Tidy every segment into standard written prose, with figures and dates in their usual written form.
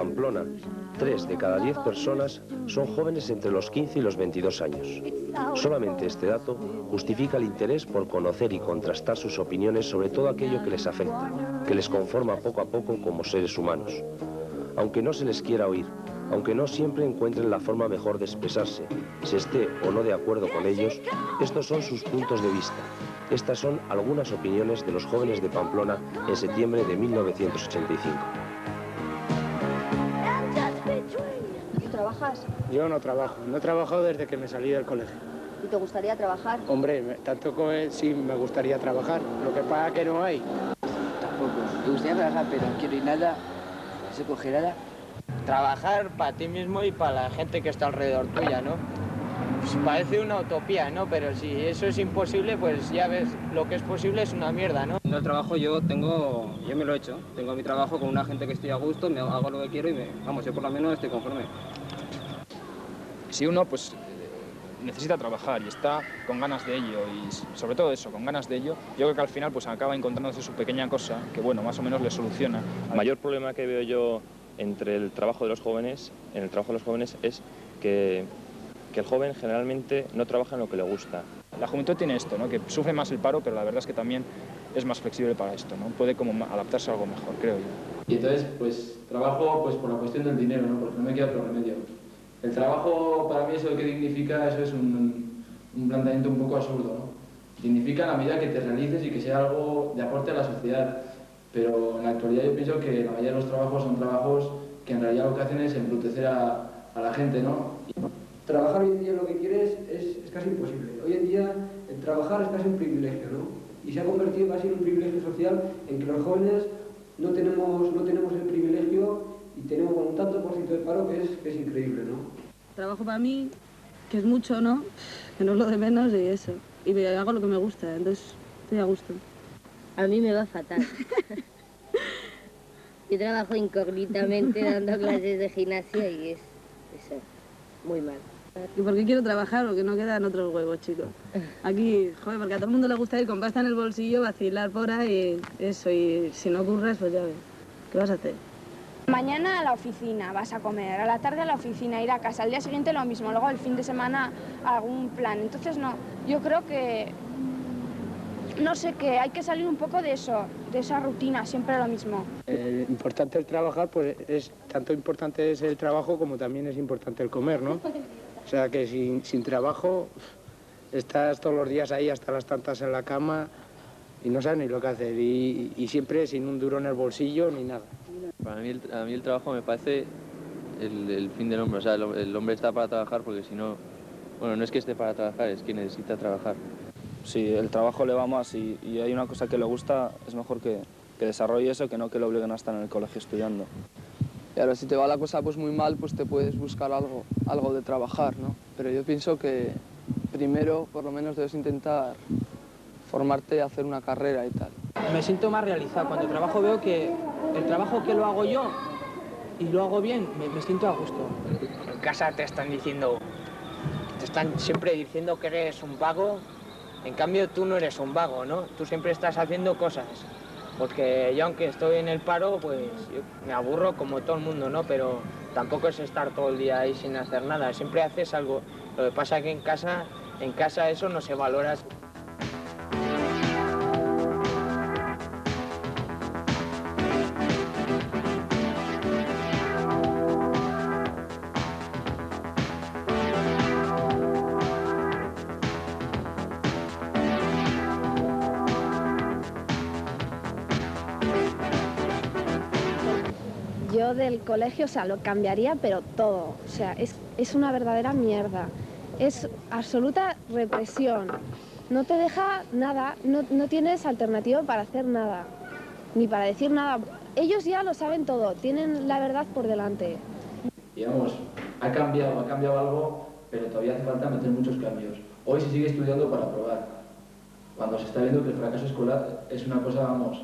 Pamplona, 3 de cada 10 personas son jóvenes entre los 15 y los 22 años. Solamente este dato justifica el interés por conocer y contrastar sus opiniones sobre todo aquello que les afecta, que les conforma poco a poco como seres humanos. Aunque no se les quiera oír, aunque no siempre encuentren la forma mejor de expresarse, se esté o no de acuerdo con ellos, estos son sus puntos de vista. Estas son algunas opiniones de los jóvenes de Pamplona en septiembre de 1985. ¿Tú trabajas? Yo no trabajo, no he trabajado desde que me salí del colegio. ¿Y te gustaría trabajar? Hombre, tanto como sí me gustaría trabajar, lo que pasa es que no hay. Tampoco. Me gustaría trabajar, pero no quiero ir nada, no se coge nada. Trabajar para ti mismo y para la gente que está alrededor tuya, ¿no? Pues parece una utopía, ¿no? Pero si eso es imposible, pues ya ves, lo que es posible es una mierda, ¿no? No trabajo, yo me lo he hecho. Tengo mi trabajo con una gente que estoy a gusto, me hago lo que quiero y yo por lo menos estoy conforme. Si uno, pues, necesita trabajar y está con ganas de ello y sobre todo eso, con ganas de ello, yo creo que al final pues acaba encontrándose su pequeña cosa que, bueno, más o menos le soluciona. El mayor problema que veo yo entre el trabajo de los jóvenes, es que el joven generalmente no trabaja en lo que le gusta. La juventud tiene esto, ¿no? Que sufre más el paro, pero la verdad es que también es más flexible para esto, ¿no? Puede como adaptarse a algo mejor, creo yo. Y entonces, pues, trabajo pues por la cuestión del dinero, ¿no? Porque no me queda otro remedio. El trabajo, para mí, eso que dignifica, eso es un planteamiento un poco absurdo, ¿no? Dignifica la medida que te realices y que sea algo de aporte a la sociedad. Pero en la actualidad yo pienso que la mayoría de los trabajos son trabajos que en realidad lo que hacen es embrutecer a la gente, ¿no? Trabajar hoy en día lo que quieres es casi imposible. Hoy en día el trabajar es casi un privilegio, ¿no? Y se ha convertido casi en un privilegio social en que los jóvenes no tenemos el privilegio y tenemos un tanto por ciento de paro que es increíble, ¿no? Trabajo para mí, que es mucho, ¿no? Que no es lo de menos y eso. Y hago lo que me gusta, entonces estoy a gusto. A mí me va fatal. Yo trabajo incógnitamente dando clases de gimnasia y es eso, muy mal. ¿Y por qué quiero trabajar? Porque no quedan otros huevos, chicos. Aquí, joder, porque a todo el mundo le gusta ir con pasta en el bolsillo, vacilar por ahí, eso, y si no curras, pues ya ves. ¿Qué vas a hacer? Mañana a la oficina vas a comer, a la tarde a la oficina, ir a casa, al día siguiente lo mismo, luego el fin de semana algún plan. Entonces no, yo creo que, no sé, que hay que salir un poco de eso, de esa rutina, siempre lo mismo. Importante el trabajar, pues tanto importante es el trabajo como también es importante el comer, ¿no? O sea que sin trabajo estás todos los días ahí hasta las tantas en la cama y no sabes ni lo que hacer y siempre sin un duro en el bolsillo ni nada. Para mí, a mí el trabajo me parece el fin del hombre. O sea, el hombre está para trabajar porque si no... Bueno, no es que esté para trabajar, es que necesita trabajar. Si el trabajo le va más y hay una cosa que le gusta, es mejor que desarrolle eso que no que lo obliguen a estar en el colegio estudiando. Y ahora si te va la cosa pues muy mal, pues te puedes buscar algo de trabajar, ¿no? Pero yo pienso que primero por lo menos debes intentar formarte, hacer una carrera y tal. Me siento más realizado. Cuando trabajo veo que el trabajo que lo hago yo y lo hago bien, me siento a gusto. En casa te están siempre diciendo que eres un vago, en cambio tú no eres un vago, ¿no? Tú siempre estás haciendo cosas. Porque yo aunque estoy en el paro, pues yo me aburro como todo el mundo, ¿no? Pero tampoco es estar todo el día ahí sin hacer nada, siempre haces algo. Lo que pasa es que en casa eso no se valora. Yo del colegio, o sea, lo cambiaría, pero todo. O sea, es una verdadera mierda. Es absoluta represión. No te deja nada, no tienes alternativa para hacer nada, ni para decir nada. Ellos ya lo saben todo, tienen la verdad por delante. Digamos, ha cambiado algo, pero todavía hace falta meter muchos cambios. Hoy se sigue estudiando para aprobar, cuando se está viendo que el fracaso escolar es una cosa, vamos,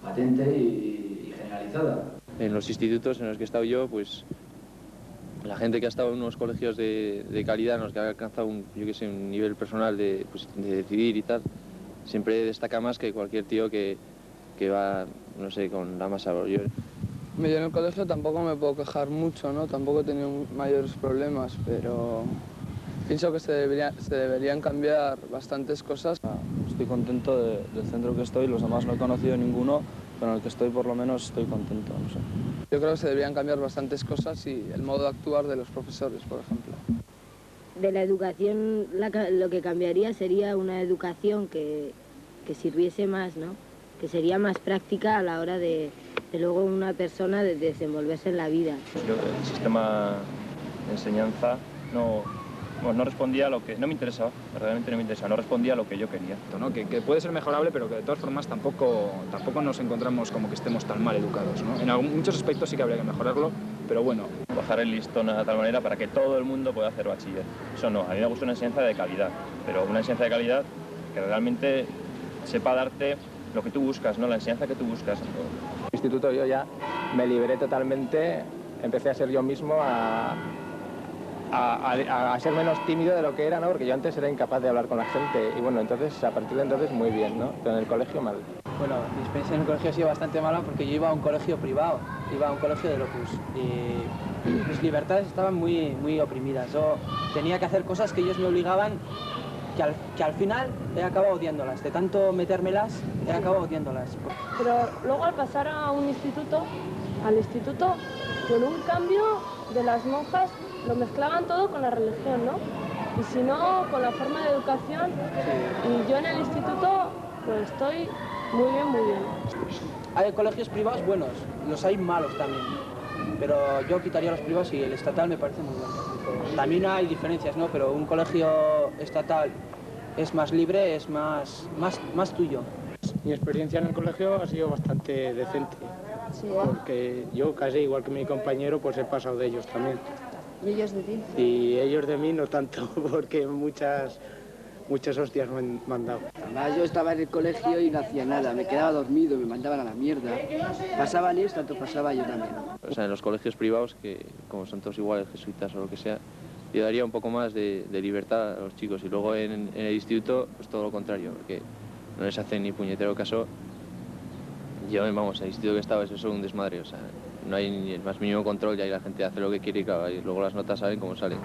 patente y generalizada. En los institutos en los que he estado yo, pues la gente que ha estado en unos colegios de calidad, en los que ha alcanzado un nivel personal de decidir y tal, siempre destaca más que cualquier tío que va, no sé, con la masa. Yo Yo en el colegio tampoco me puedo quejar mucho, ¿no? Tampoco he tenido mayores problemas, pero pienso que se deberían cambiar bastantes cosas. Estoy contento del centro que estoy, los demás no he conocido ninguno, pero en el que estoy por lo menos estoy contento, no sé. Yo creo que se deberían cambiar bastantes cosas y el modo de actuar de los profesores, por ejemplo. De la educación, lo que cambiaría sería una educación que sirviese más, ¿no? Que sería más práctica a la hora de luego una persona de desenvolverse en la vida. Yo, el sistema de enseñanza no respondía a lo que... No me interesaba, verdaderamente no me interesaba, no respondía a lo que yo quería. ¿No? Que puede ser mejorable, pero que de todas formas tampoco nos encontramos como que estemos tan mal educados, ¿no? En muchos aspectos sí que habría que mejorarlo, pero bueno. Bajar el listón de tal manera para que todo el mundo pueda hacer bachiller. Eso no, a mí me gusta una enseñanza de calidad, pero una enseñanza de calidad que realmente sepa darte lo que tú buscas, ¿no? La enseñanza que tú buscas. En el instituto yo ya me liberé totalmente, empecé a ser yo mismo, a ser menos tímido de lo que era, ¿no? Porque yo antes era incapaz de hablar con la gente y bueno, entonces a partir de entonces muy bien, ¿no? Pero en el colegio mal. Bueno, mi experiencia en el colegio ha sido bastante mala porque yo iba a un colegio privado, iba a un colegio de Opus y mis libertades estaban muy oprimidas. Yo tenía que hacer cosas que ellos me obligaban que al final he acabado odiándolas. De tanto metérmelas, he acabado odiándolas. Pero luego al pasar a un instituto, con un cambio de las monjas, lo mezclaban todo con la religión, ¿no? Y si no, con la forma de educación. Y yo en el instituto, pues estoy muy bien, muy bien. Hay colegios privados buenos, los hay malos también. Pero yo quitaría los privados y el estatal me parece muy bueno. También hay diferencias, ¿no? Pero un colegio estatal es más libre, es más tuyo. Mi experiencia en el colegio ha sido bastante decente. Sí, porque yo casi igual que mi compañero pues he pasado de ellos también. ¿Y ellos de ti? Y ellos de mí no tanto, porque muchas hostias me han mandado. Además, yo estaba en el colegio y no hacía nada, me quedaba dormido, me mandaban a la mierda. Pasaban ellos, tanto pasaba yo también. O sea, en los colegios privados, que como son todos iguales, jesuitas o lo que sea, yo daría un poco más de libertad a los chicos. Y luego en el instituto, pues todo lo contrario, porque no les hacen ni puñetero caso. Yo, vamos, en el instituto que estaba es eso un desmadre, o sea, no hay ni el más mínimo control, y ahí la gente hace lo que quiere y, claro, y luego las notas salen como salen.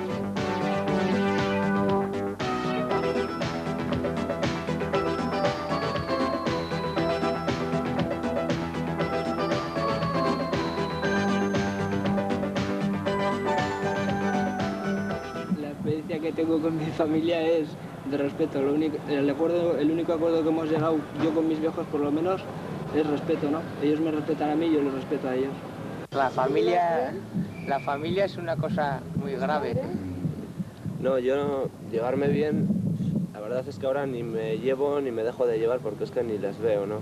La experiencia que tengo con mi familia es de respeto. El único acuerdo que hemos llegado, yo con mis viejos por lo menos, es respeto, ¿no? Ellos me respetan a mí, yo los respeto a ellos. La familia es una cosa muy grave. No, yo no, llevarme bien, la verdad es que ahora ni me llevo ni me dejo de llevar porque es que ni les veo, ¿no?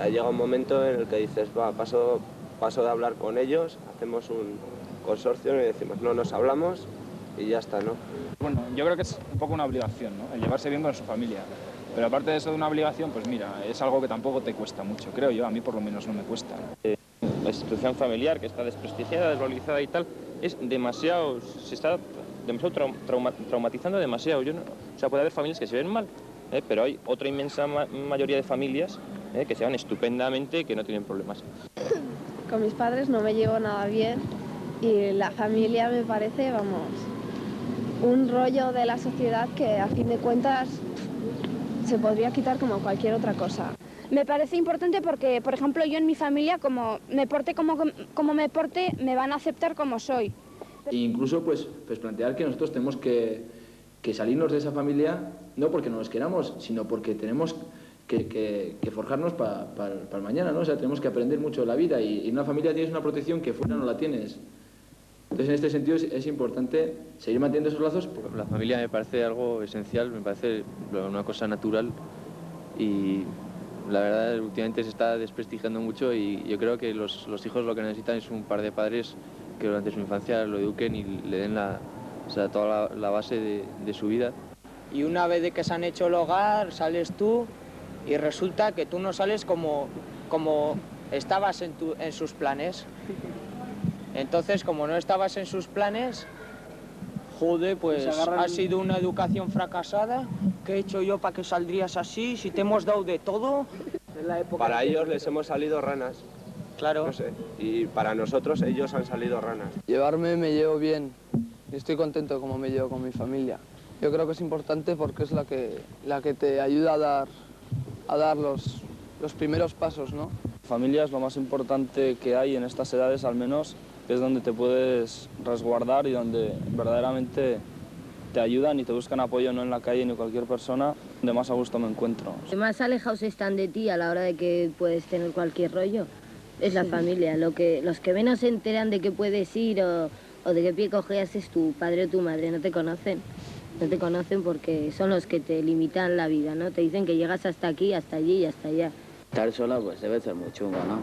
Llega un momento en el que dices, va, paso de hablar con ellos, hacemos un consorcio y decimos, no nos hablamos y ya está, ¿no? Bueno, yo creo que es un poco una obligación, ¿no? El llevarse bien con su familia. Pero aparte de eso de una obligación, pues mira, es algo que tampoco te cuesta mucho, creo yo, a mí por lo menos no me cuesta. La institución familiar, que está desprestigiada, desvalorizada y tal, es demasiado, se está demasiado traumatizando demasiado. O sea, puede haber familias que se ven mal, pero hay otra inmensa mayoría de familias que se van estupendamente y que no tienen problemas. Con mis padres no me llevo nada bien y la familia me parece, vamos, un rollo de la sociedad que a fin de cuentas se podría quitar como cualquier otra cosa. Me parece importante porque, por ejemplo, yo en mi familia, como me porte como me porte, me van a aceptar como soy. E incluso pues plantear que nosotros tenemos que salirnos de esa familia, no porque no nos queramos, sino porque tenemos que forjarnos para el mañana, ¿no? O sea, tenemos que aprender mucho de la vida y en una familia tienes una protección que fuera no la tienes. Entonces, en este sentido es importante seguir manteniendo esos lazos. La familia me parece algo esencial, me parece una cosa natural y la verdad últimamente se está desprestigiando mucho y yo creo que los hijos lo que necesitan es un par de padres que durante su infancia lo eduquen y le den toda la base de su vida. Y una vez de que se han hecho el hogar, sales tú y resulta que tú no sales como estabas en sus planes. Entonces, como no estabas en sus planes, joder, pues ha sido una educación fracasada. ¿Qué he hecho yo para que saldrías así? Si te hemos dado de todo. Para ellos les hemos salido ranas. Claro. No sé. Y para nosotros ellos han salido ranas. Llevarme me llevo bien y estoy contento como me llevo con mi familia. Yo creo que es importante porque es la que te ayuda a dar los primeros pasos, ¿no? Familia es lo más importante que hay en estas edades, al menos, que es donde te puedes resguardar y donde verdaderamente te ayudan y te buscan apoyo, no en la calle ni cualquier persona, donde más a gusto me encuentro. Los más alejados están de ti a la hora de que puedes tener cualquier rollo. Es la familia. Los que menos se enteran de que puedes ir o de qué pie cojeas es tu padre o tu madre. No te conocen. No te conocen porque son los que te limitan la vida, ¿no? Te dicen que llegas hasta aquí, hasta allí y hasta allá. Estar sola pues debe ser muy chungo, ¿no?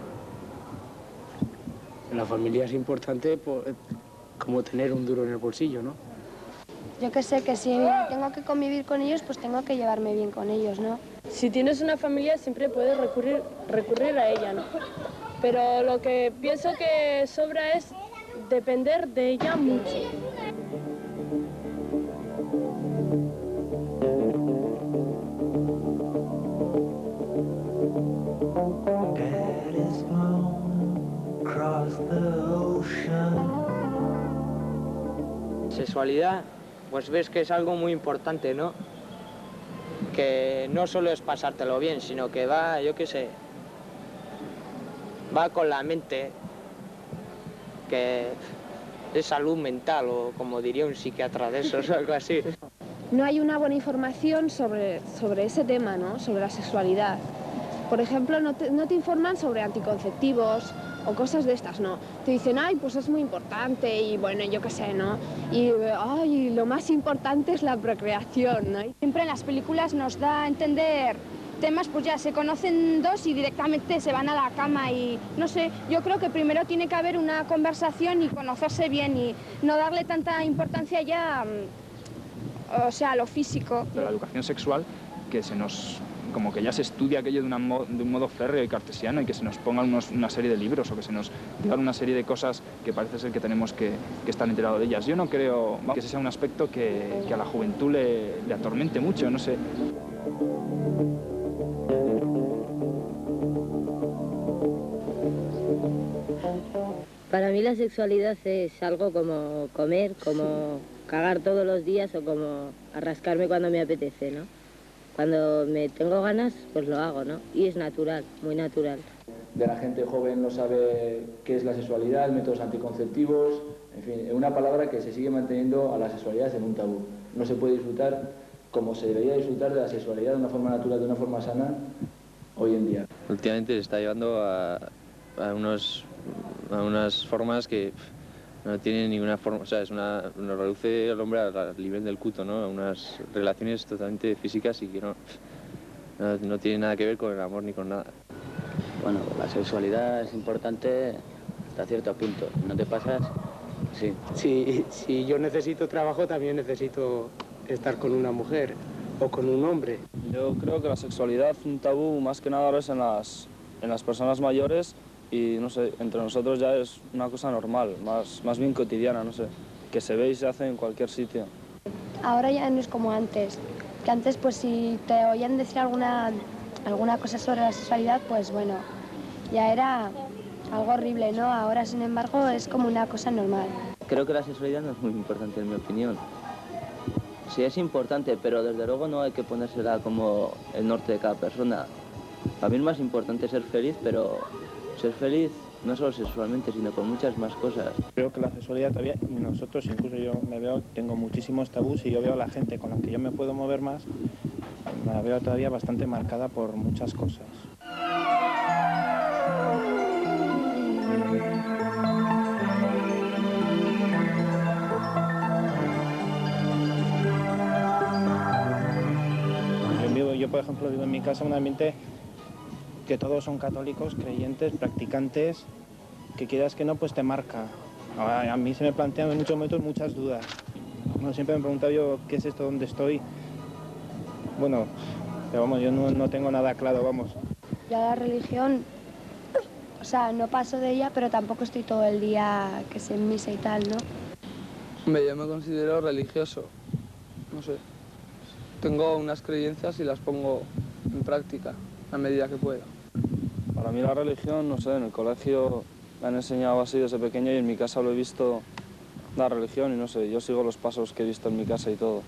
La familia es importante como tener un duro en el bolsillo, ¿no? Yo que sé que si tengo que convivir con ellos, pues tengo que llevarme bien con ellos, ¿no? Si tienes una familia siempre puedes recurrir a ella, ¿no? Pero lo que pienso que sobra es depender de ella mucho. Sexualidad, pues ves que es algo muy importante, ¿no? Que no solo es pasártelo bien, sino que va, yo qué sé, va con la mente, que es salud mental, o como diría un psiquiatra de esos, algo así. No hay una buena información sobre ese tema, ¿no? Sobre la sexualidad. Por ejemplo, no te informan sobre anticonceptivos o cosas de estas, ¿no? Te dicen, ay, pues es muy importante y bueno, yo qué sé, ¿no? Y ay, lo más importante es la procreación, ¿no? Siempre en las películas nos da a entender temas, pues ya se conocen dos y directamente se van a la cama y no sé, yo creo que primero tiene que haber una conversación y conocerse bien y no darle tanta importancia ya, o sea, a lo físico. De la educación sexual, que se nos... como que ya se estudia aquello de un modo férreo y cartesiano y que se nos pongan una serie de libros o que se nos digan una serie de cosas que parece ser que tenemos que estar enterados de ellas. Yo no creo que ese sea un aspecto que a la juventud le atormente mucho, no sé. Para mí la sexualidad es algo como comer, como cagar todos los días o como arrascarme cuando me apetece, ¿no? Cuando me tengo ganas, pues lo hago, ¿no? Y es natural, muy natural. De la gente joven no sabe qué es la sexualidad, métodos anticonceptivos, en fin, una palabra que se sigue manteniendo a la sexualidad en un tabú. No se puede disfrutar como se debería disfrutar de la sexualidad de una forma natural, de una forma sana, hoy en día. Últimamente se está llevando a unas formas que no tienen ninguna forma, o sea, nos reduce al hombre al nivel del cuto, ¿no? A unas relaciones totalmente físicas y que no tienen nada que ver con el amor ni con nada. Bueno, la sexualidad es importante hasta cierto punto. ¿No te pasas? Sí. Si yo necesito trabajo, también necesito estar con una mujer o con un hombre. Yo creo que la sexualidad, un tabú más que nada ahora es en las personas mayores y, no sé, entre nosotros ya es una cosa normal, más bien cotidiana, no sé, que se ve y se hace en cualquier sitio. Ahora ya no es como antes, que antes pues si te oían decir alguna cosa sobre la sexualidad, pues bueno, ya era algo horrible, ¿no? Ahora, sin embargo, es como una cosa normal. Creo que la sexualidad no es muy importante, en mi opinión. Sí es importante, pero desde luego no hay que ponérsela como el norte de cada persona. Para mí es más importante ser feliz, pero ser feliz no solo sexualmente, sino con muchas más cosas. Creo que la sexualidad todavía, y nosotros incluso yo me veo, tengo muchísimos tabús y yo veo a la gente con la que yo me puedo mover más, me la veo todavía bastante marcada por muchas cosas. Yo, por ejemplo, vivo en mi casa en un ambiente que todos son católicos, creyentes, practicantes, que quieras que no, pues te marca. A mí se me plantean en muchos momentos muchas dudas. Bueno, siempre me he preguntado yo, ¿qué es esto, dónde estoy? Bueno, pero vamos, yo no tengo nada claro, vamos. Yo a la religión, o sea, no paso de ella, pero tampoco estoy todo el día que sé en misa y tal, ¿no? Hombre, yo me considero religioso, no sé. Tengo unas creencias y las pongo en práctica a medida que pueda. Para mí la religión, no sé, en el colegio me han enseñado así desde pequeño y en mi casa lo he visto la religión y no sé, yo sigo los pasos que he visto en mi casa y todo.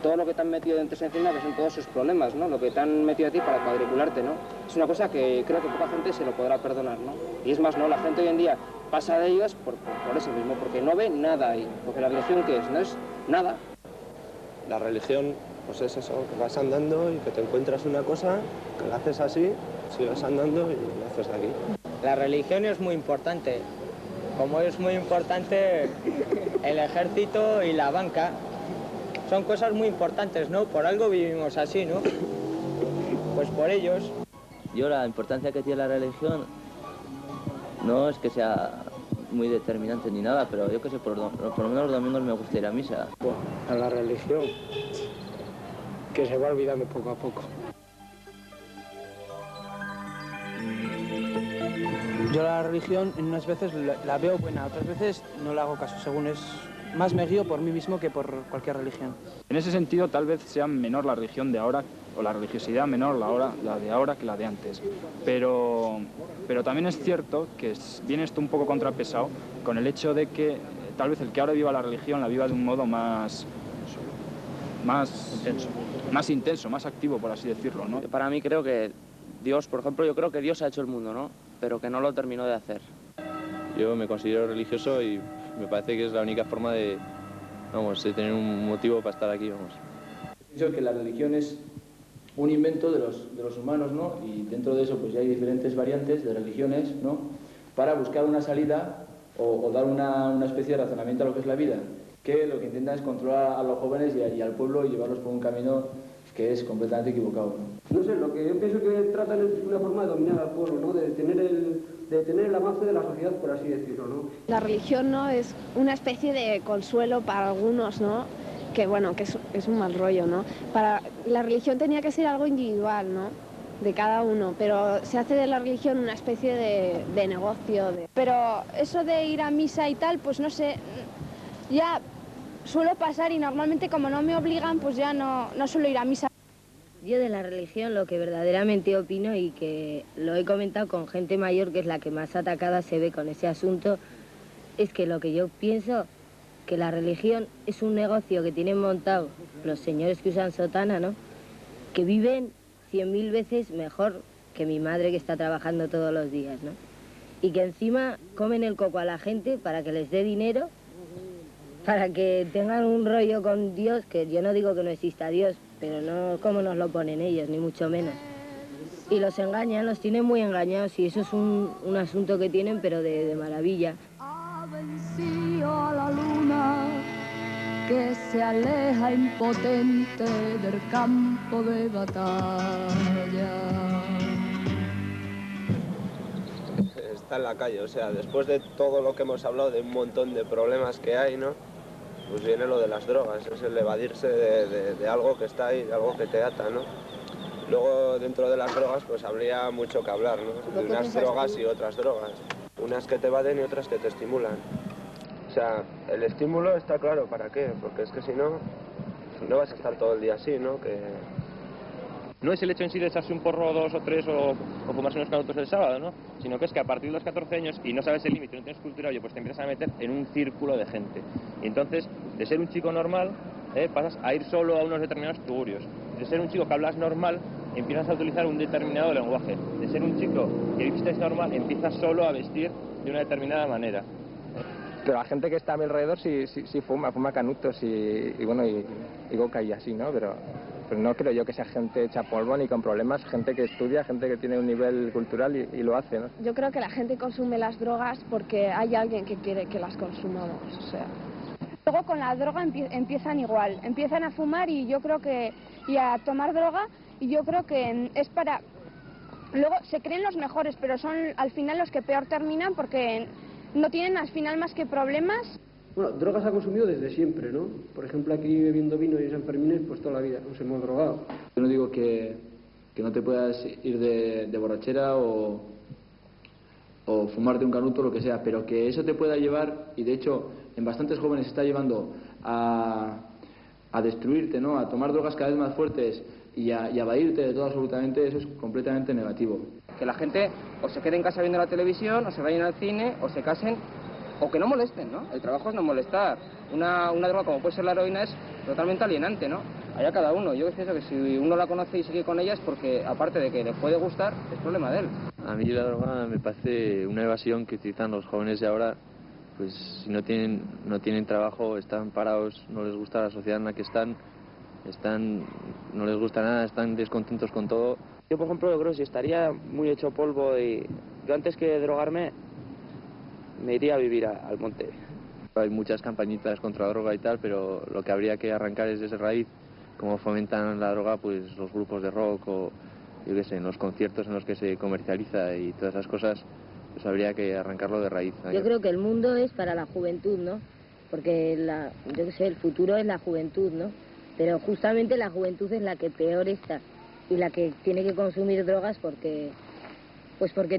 Todo lo que te han metido dentro encima que son todos sus problemas, ¿no? Lo que te han metido a ti para cuadricularte, ¿no? Es una cosa que creo que poca gente se lo podrá perdonar, ¿no? Y es más, ¿no? La gente hoy en día pasa de ellos por eso mismo, porque no ve nada ahí. Porque la religión, ¿qué es? No es nada. La religión, pues es eso, que vas andando y que te encuentras una cosa, que la haces así, sigues andando y la haces de aquí. La religión es muy importante, como es muy importante el ejército y la banca. Son cosas muy importantes, ¿no? Por algo vivimos así, ¿no? Pues por ellos. Yo la importancia que tiene la religión no es que sea muy determinante ni nada, pero yo que sé, por lo menos los domingos me gusta ir a misa. Bueno, a la religión, que se va olvidando poco a poco. Yo la religión en unas veces la veo buena, otras veces no le hago caso, según es. Más me guío por mí mismo que por cualquier religión. En ese sentido, tal vez sea menor la religión de ahora, o la religiosidad menor la de ahora que la de antes. Pero también es cierto que viene esto un poco contrapesado con el hecho de que tal vez el que ahora viva la religión la viva de un modo más intenso, más activo, por así decirlo, ¿no? Para mí creo que Dios, por ejemplo, yo creo que Dios ha hecho el mundo, ¿no? Pero que no lo terminó de hacer. Yo me considero religioso y me parece que es la única forma de tener un motivo para estar aquí, vamos. Pienso que la religión es un invento de los humanos, ¿no? Y dentro de eso pues ya hay diferentes variantes de religiones, ¿no? Para buscar una salida o dar una especie de razonamiento a lo que es la vida, que lo que intenta es controlar a los jóvenes y al pueblo y llevarlos por un camino que es completamente equivocado, ¿no? No sé, lo que yo pienso que tratan es una forma de dominar al pueblo, ¿no? De tener el avance de la sociedad, por así decirlo, ¿no? La religión, ¿no?, es una especie de consuelo para algunos, ¿no? Que bueno, que es un mal rollo, ¿no? La religión tenía que ser algo individual, ¿no?, de cada uno, pero se hace de la religión una especie de negocio. Pero eso de ir a misa y tal, pues no sé, ya suelo pasar y normalmente como no me obligan, pues ya no suelo ir a misa. Yo de la religión lo que verdaderamente opino y que lo he comentado con gente mayor, que es la que más atacada se ve con ese asunto, es que lo que yo pienso, que la religión es un negocio que tienen montado los señores que usan sotana, ¿no? Que viven 100.000 veces mejor que mi madre que está trabajando todos los días, ¿no? Y que encima comen el coco a la gente para que les dé dinero, para que tengan un rollo con Dios, que yo no digo que no exista Dios, pero no como nos lo ponen ellos, ni mucho menos. Y los engañan, los tienen muy engañados, y eso es un asunto que tienen, pero de maravilla. Vencido a la luna que se aleja impotente del campo de batalla. Está en la calle, o sea, después de todo lo que hemos hablado, de un montón de problemas que hay, ¿no? Pues viene lo de las drogas, es el evadirse de algo que está ahí, de algo que te ata, ¿no? Luego, dentro de las drogas, pues habría mucho que hablar, ¿no? De unas drogas y otras drogas. Unas que te evaden y otras que te estimulan. O sea, el estímulo está claro, ¿para qué? Porque es que si no, no vas a estar todo el día así, ¿no? Que no es el hecho en sí de echarse un porro 2 o 3 o fumarse unos canutos el sábado, ¿no? Sino que es que a partir de los 14 años y no sabes el límite, no tienes cultura, oye, pues te empiezas a meter en un círculo de gente. Y entonces, de ser un chico normal, pasas a ir solo a unos determinados tugurios. De ser un chico que hablas normal, empiezas a utilizar un determinado lenguaje. De ser un chico que vistes normal, empiezas solo a vestir de una determinada manera. Pero la gente que está a mi alrededor sí fuma canutos y coca y así, ¿no? Pero no creo yo que sea gente hecha polvo ni con problemas, gente que estudia, gente que tiene un nivel cultural y lo hace, ¿no? Yo creo que la gente consume las drogas porque hay alguien que quiere que las consumamos, o sea. Luego con la droga empiezan igual, empiezan a fumar y a tomar droga, y yo creo que es para... Luego se creen los mejores, pero son al final los que peor terminan porque no tienen al final más que problemas. Bueno, drogas ha consumido desde siempre, ¿no? Por ejemplo, aquí bebiendo vino y en San Fermín, pues toda la vida nos hemos drogado. Yo no digo que no te puedas ir de borrachera o fumarte un canuto o lo que sea, pero que eso te pueda llevar, y de hecho en bastantes jóvenes está llevando a destruirte, ¿no? A tomar drogas cada vez más fuertes, y a evadirte de todo absolutamente, eso es completamente negativo. Que la gente o se quede en casa viendo la televisión, o se vayan al cine, o se casen, o que no molesten, ¿no? El trabajo es no molestar. Una droga como puede ser la heroína es totalmente alienante, ¿no? Allá cada uno. Yo pienso que si uno la conoce y sigue con ella es porque, aparte de que le puede gustar, es problema de él. A mí la droga me parece una evasión que utilizan los jóvenes de ahora, pues si no tienen trabajo, están parados, no les gusta la sociedad en la que están, no les gusta nada, están descontentos con todo. Yo, por ejemplo, yo creo que si estaría muy hecho polvo y yo antes que drogarme me iría a vivir al monte. Hay muchas campañitas contra la droga y tal, pero lo que habría que arrancar es desde raíz, como fomentan la droga pues los grupos de rock o yo qué sé, en los conciertos en los que se comercializa y todas esas cosas, pues habría que arrancarlo de raíz. Yo creo que el mundo es para la juventud, ¿no? Porque yo qué sé, el futuro es la juventud, ¿no? Pero justamente la juventud es la que peor está y la que tiene que consumir drogas porque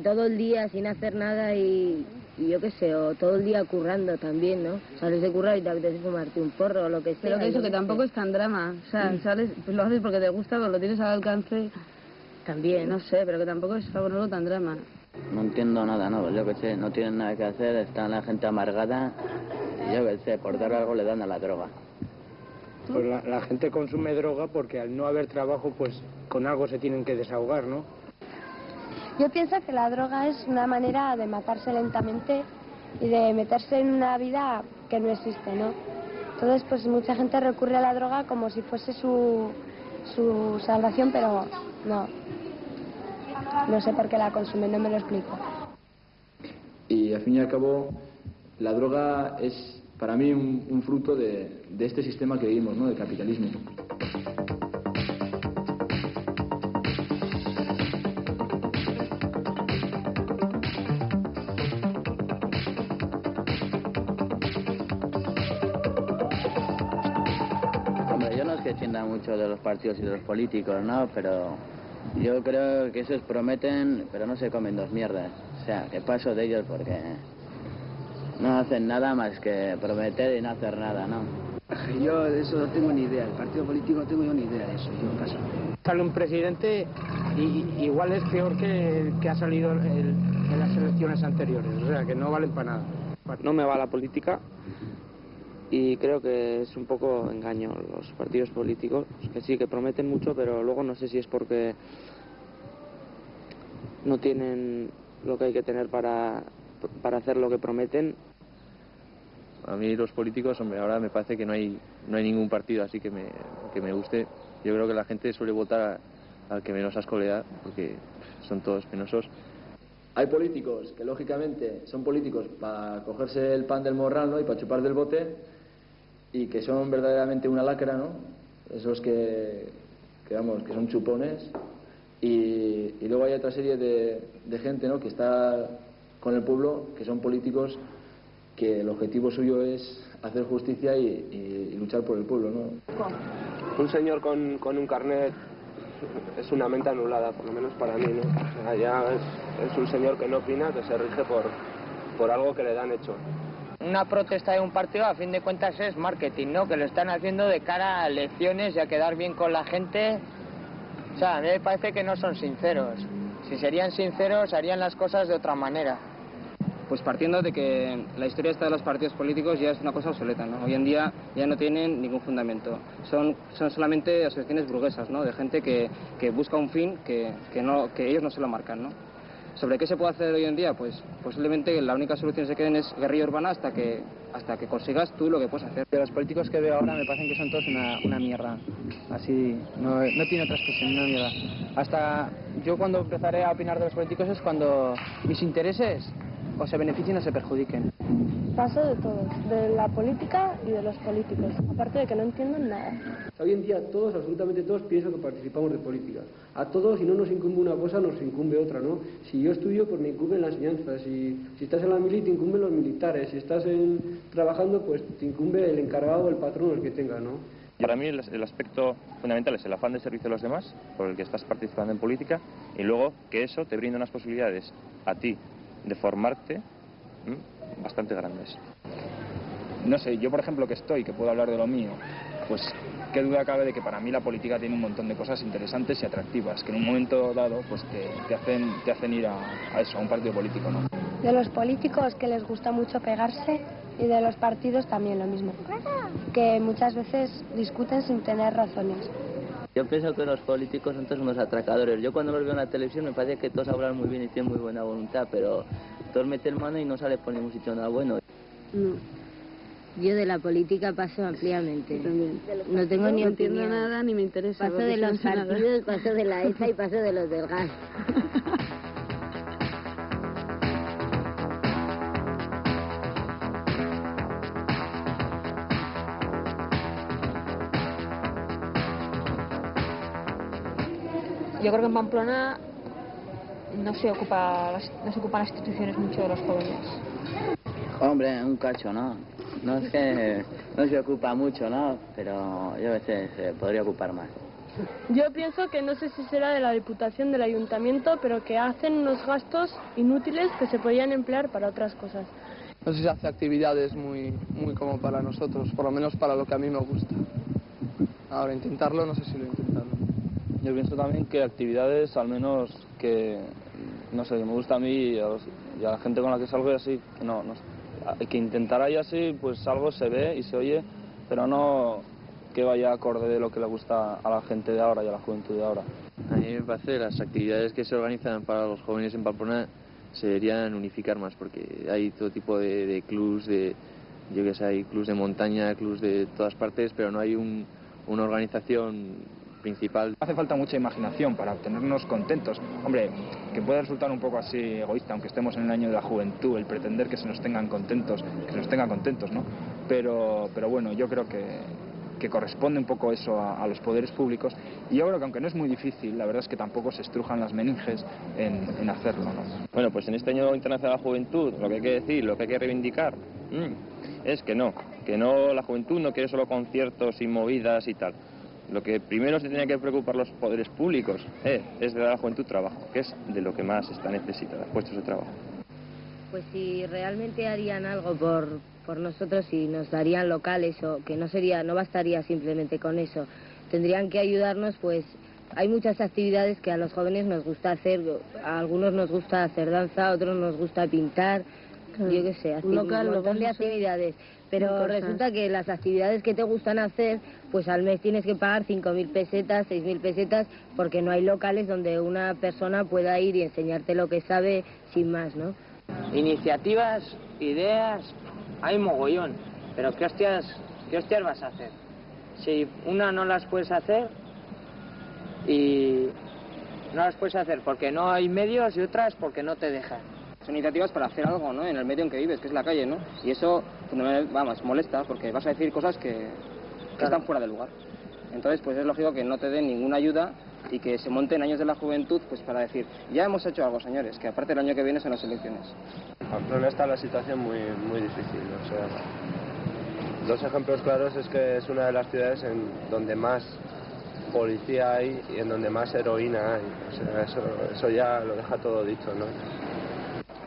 todo el día sin hacer nada y yo qué sé, o todo el día currando también, ¿no? Sales de currar y te apetece fumarte un porro o lo que sea. Pero que eso, que tampoco es tan drama. O sea, sales, pues lo haces porque te gusta, pues lo tienes al alcance. También. No sé, pero que tampoco es algo tan drama. No entiendo nada, ¿no? Yo qué sé, no tienen nada que hacer, está la gente amargada y yo qué sé, por dar algo le dan a la droga. Pues la gente consume droga porque al no haber trabajo, pues con algo se tienen que desahogar, ¿no? Yo pienso que la droga es una manera de matarse lentamente y de meterse en una vida que no existe, ¿no? Entonces, pues mucha gente recurre a la droga como si fuese su salvación, pero no. No sé por qué la consumen, no me lo explico. Y al fin y al cabo, la droga es para mí un fruto de este sistema que vivimos, ¿no? Del capitalismo. Hombre, yo no es que entienda mucho de los partidos y de los políticos, ¿no? Pero yo creo que esos prometen, pero no se comen dos mierdas. O sea, que paso de ellos porque no hacen nada más que prometer y no hacer nada, ¿no? Yo de eso no tengo ni idea. El partido político no tengo yo ni idea de eso. Yo paso. Sale un presidente y igual es peor que el que ha salido en las elecciones anteriores. O sea, que no valen para nada. No me va la política y creo que es un poco engaño los partidos políticos, que sí, que prometen mucho, pero luego no sé si es porque no tienen lo que hay que tener para hacer lo que prometen. A mí los políticos, hombre, ahora me parece que no hay ningún partido así que me guste. Yo creo que la gente suele votar al que menos asco le da, porque son todos penosos. Hay políticos que lógicamente son políticos para cogerse el pan del morral, ¿no? Y para chupar del bote, y que son verdaderamente una lacra, ¿no? Esos que son chupones. Y luego hay otra serie de gente, ¿no? Que está con el pueblo, que son políticos que el objetivo suyo es hacer justicia y luchar por el pueblo, ¿no? Un señor con un carnet es una mente anulada, por lo menos para mí, ¿no? O sea, ya es un señor que no opina, que se rige por algo que le dan hecho. Una protesta de un partido, a fin de cuentas, es marketing, ¿no? Que lo están haciendo de cara a elecciones y a quedar bien con la gente. O sea, a mí me parece que no son sinceros. Si serían sinceros, harían las cosas de otra manera. Pues partiendo de que la historia esta de los partidos políticos ya es una cosa obsoleta, ¿no? Hoy en día ya no tienen ningún fundamento. Son solamente asociaciones burguesas, ¿no? De gente que busca un fin que ellos no se lo marcan, ¿no? ¿Sobre qué se puede hacer hoy en día? Pues posiblemente la única solución que se queden es guerrilla urbana hasta que consigas tú lo que puedes hacer. De los políticos que veo ahora me parecen que son todos una mierda. Así, no tiene otra expresión, una mierda. Hasta yo cuando empezaré a opinar de los políticos es cuando mis intereses o se beneficien o se perjudiquen. Paso de todos, de la política y de los políticos, aparte de que no entiendo nada. Hoy en día todos, absolutamente todos, pienso que participamos de política. A todos, si no nos incumbe una cosa, nos incumbe otra, ¿no? Si yo estudio, pues me incumbe la enseñanza. Si estás en la mili, te incumben los militares. Si estás trabajando, pues te incumbe el encargado, el patrón, el que tenga, ¿no? Para mí el aspecto fundamental es el afán de servicio a los demás, por el que estás participando en política, y luego que eso te brinda unas posibilidades a ti de formarte bastante grandes. no sé, yo por ejemplo que puedo hablar de lo mío, pues qué duda cabe de que para mí la política tiene un montón de cosas interesantes y atractivas, que en un momento dado pues te hacen ir a eso, a un partido político, ¿no? De los políticos que les gusta mucho pegarse y de los partidos también lo mismo, que muchas veces discuten sin tener razones. Yo pienso que los políticos son todos unos atracadores. Yo cuando los veo en la televisión me parece que todos hablan muy bien y tienen muy buena voluntad, pero todos meten mano y no sale por ningún sitio nada bueno. Yo de la política paso ampliamente. No tengo ni entiendo opinión. nada ni me interesa. Paso de los partidos, paso de la ETA y paso de los del gas. Yo creo que en Pamplona no se ocupan las instituciones mucho de los jóvenes. Hombre, un cacho, ¿no? No es que no se ocupa mucho, ¿no? Pero yo a veces se podría ocupar más. Yo pienso que no sé si será de la Diputación, del Ayuntamiento, pero que hacen unos gastos inútiles que se podrían emplear para otras cosas. No sé si hace actividades muy como para nosotros, por lo menos para lo que a mí me gusta. Ahora, intentarlo, no sé si lo he intentado. Yo pienso también que actividades, al menos que, no sé, que me gusta a mí y a la gente con la que salgo y así, que intentar ahí así, pues algo se ve y se oye, pero no que vaya acorde de lo que le gusta a la gente de ahora y a la juventud de ahora. A mí me parece que las actividades que se organizan para los jóvenes en Pamplona se deberían unificar más, porque hay todo tipo de clubs, yo que sé, hay clubs de montaña, clubs de todas partes, pero no hay una organización principal. Hace falta mucha imaginación para tenernos contentos. Hombre, que puede resultar un poco así egoísta, aunque estemos en el año de la juventud, el pretender que se nos tengan contentos, ¿no? Pero bueno, yo creo que corresponde un poco eso a los poderes públicos, y yo creo que aunque no es muy difícil, la verdad es que tampoco se estrujan las meninges en hacerlo, ¿no? Bueno, pues en este año internacional de la juventud, lo que hay que decir, lo que hay que reivindicar, es que no, la juventud no quiere solo conciertos y movidas y tal. Lo que primero se tiene que preocupar los poderes públicos es de dar a la juventud trabajo, que es de lo que más está necesitada, puestos de trabajo. Pues si realmente harían algo por nosotros y nos darían locales, o que no bastaría simplemente con eso, tendrían que ayudarnos, pues hay muchas actividades que a los jóvenes nos gusta hacer, a algunos nos gusta hacer danza, a otros nos gusta pintar, yo qué sé, un montón de actividades. Pero resulta que las actividades que te gustan hacer, pues al mes tienes que pagar 5.000 pesetas, 6.000 pesetas, porque no hay locales donde una persona pueda ir y enseñarte lo que sabe sin más, ¿no? Iniciativas, ideas, hay mogollón, pero ¿qué hostias vas a hacer? Si una no las puedes hacer y no las puedes hacer porque no hay medios y otras porque no te dejan. Son iniciativas para hacer algo, ¿no?, en el medio en que vives, que es la calle, ¿no? Y eso, vamos, molesta, porque vas a decir cosas que están fuera de lugar. Entonces, pues es lógico que no te den ninguna ayuda y que se monten años de la juventud, pues para decir, ya hemos hecho algo, señores, que aparte el año que viene son las elecciones. Pamplona está la situación muy difícil, o sea, dos ejemplos claros es que es una de las ciudades donde más policía hay y en donde más heroína hay, o sea, eso ya lo deja todo dicho, ¿no?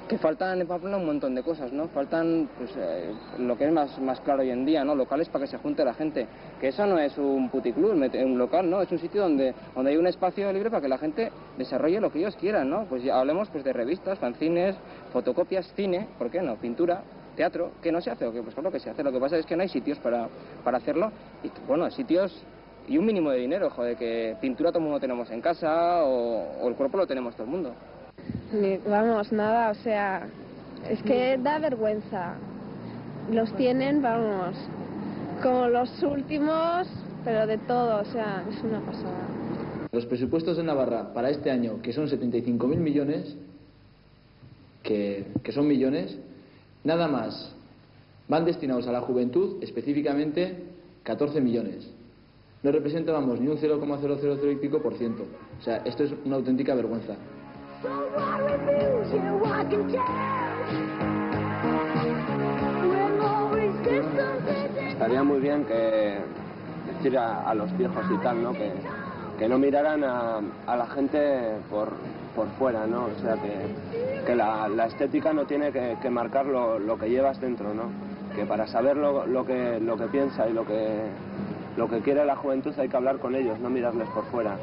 Que faltan en Pamplona un montón de cosas, ¿no? Faltan, pues, lo que es más claro hoy en día, ¿no? Locales para que se junte la gente. Que eso no es un puticlub, un local, ¿no? Es un sitio donde hay un espacio libre para que la gente desarrolle lo que ellos quieran, ¿no? Pues ya hablemos pues de revistas, fanzines, fotocopias, cine, ¿por qué no? Pintura, teatro, ¿qué no se hace? Pues claro que se hace. Lo que pasa es que no hay sitios para hacerlo. Y bueno, sitios y un mínimo de dinero, joder, que pintura todo el mundo tenemos en casa o el cuerpo lo tenemos todo el mundo. Vamos, nada, o sea, es que da vergüenza. Los tienen, vamos, como los últimos, pero de todo, o sea, es una pasada. Los presupuestos de Navarra para este año, que son 75.000 millones, que son millones, nada más van destinados a la juventud, específicamente 14 millones. No representa, vamos, ni un 0,000 y pico %. O sea, esto es una auténtica vergüenza. Estaría muy bien que decir a los viejos y tal, ¿no?, que no miraran a la gente por fuera, ¿no? O sea, que la estética no tiene que marcar lo que llevas dentro, ¿no? que para saber lo que piensa y lo que quiere la juventud hay que hablar con ellos, no mirarles por fuera.